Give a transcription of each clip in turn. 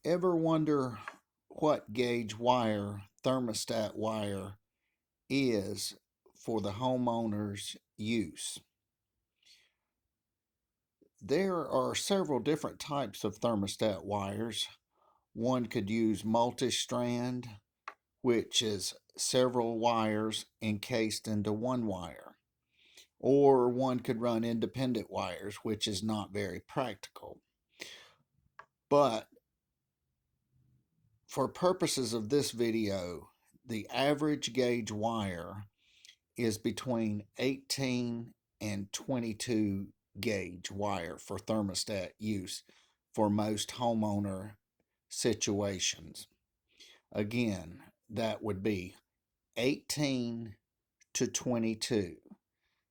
Ever wonder what gauge wire, thermostat wire, is for the homeowner's use? There are several different types of thermostat wires. One could use multi-strand, which is several wires encased into one wire. Or one could run independent wires, which is not very practical. But for purposes of this video, the average gauge wire is between 18 and 22 gauge wire for thermostat use for most homeowner situations. Again, that would be 18 to 22.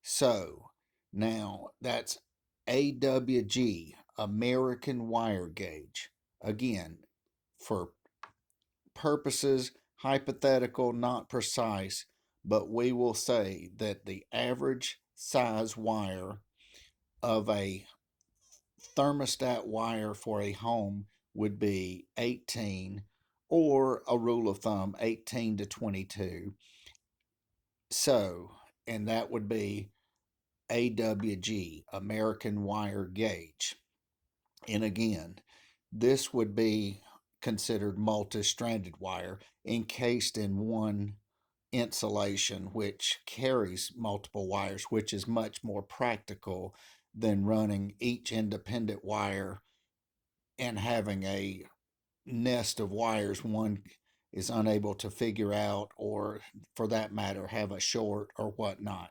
So now that's AWG, American Wire Gauge. Again, for purposes, hypothetical, not precise, but we will say that the average size wire of a thermostat wire for a home would be 18, or a rule of thumb 18 to 22. So, and that would be AWG, American Wire Gauge. And again, this would be considered multi-stranded wire encased in one insulation, which carries multiple wires, which is much more practical than running each independent wire and having a nest of wires one is unable to figure out, or for that matter, have a short or whatnot.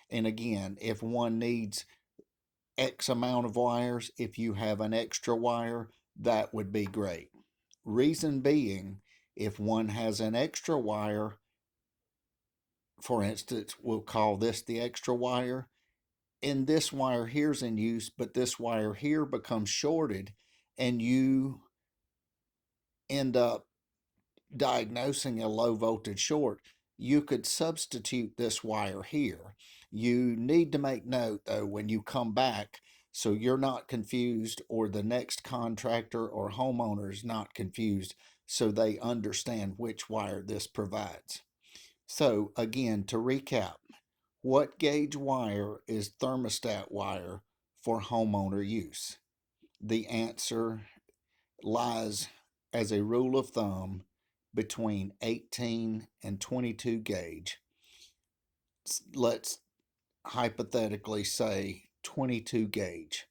And again, if one needs X amount of wires, if you have an extra wire, that would be great. Reason being, if one has an extra wire, for instance, we'll call this the extra wire, and this wire here's in use, but this wire here becomes shorted, and you end up diagnosing a low voltage short, you could substitute this wire here. You need to make note though when you come back, so you're not confused, or the next contractor or homeowner is not confused, so they understand which wire this provides. So again, to recap, what gauge wire is thermostat wire for homeowner use? The answer lies, as a rule of thumb, between 18 and 22 gauge. Let's hypothetically say 22 gauge.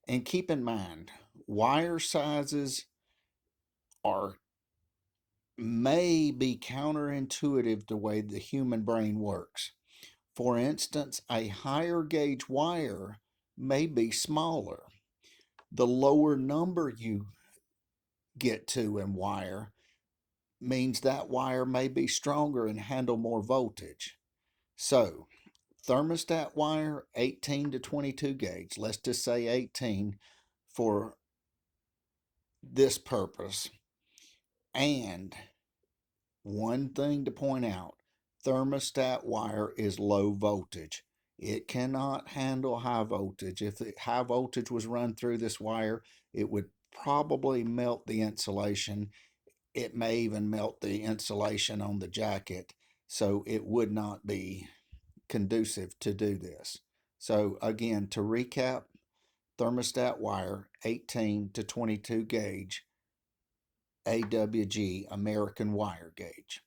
And keep in mind, wire sizes are may be counterintuitive the way the human brain works. For instance, a higher gauge wire may be smaller. The lower number you get to in wire means that wire may be stronger and handle more voltage. So, thermostat wire 18 to 22 gauge, let's just say 18 for this purpose. And one thing to point out, thermostat wire is low voltage. It cannot handle high voltage. If the high voltage was run through this wire, it would probably melt the insulation. It may even melt the insulation on the jacket, so it would not be conducive to do this. So again, to recap, thermostat wire 18 to 22 gauge, AWG, American Wire Gauge.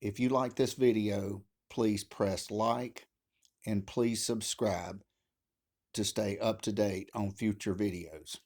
If you like this video, please press like and please subscribe to stay up to date on future videos.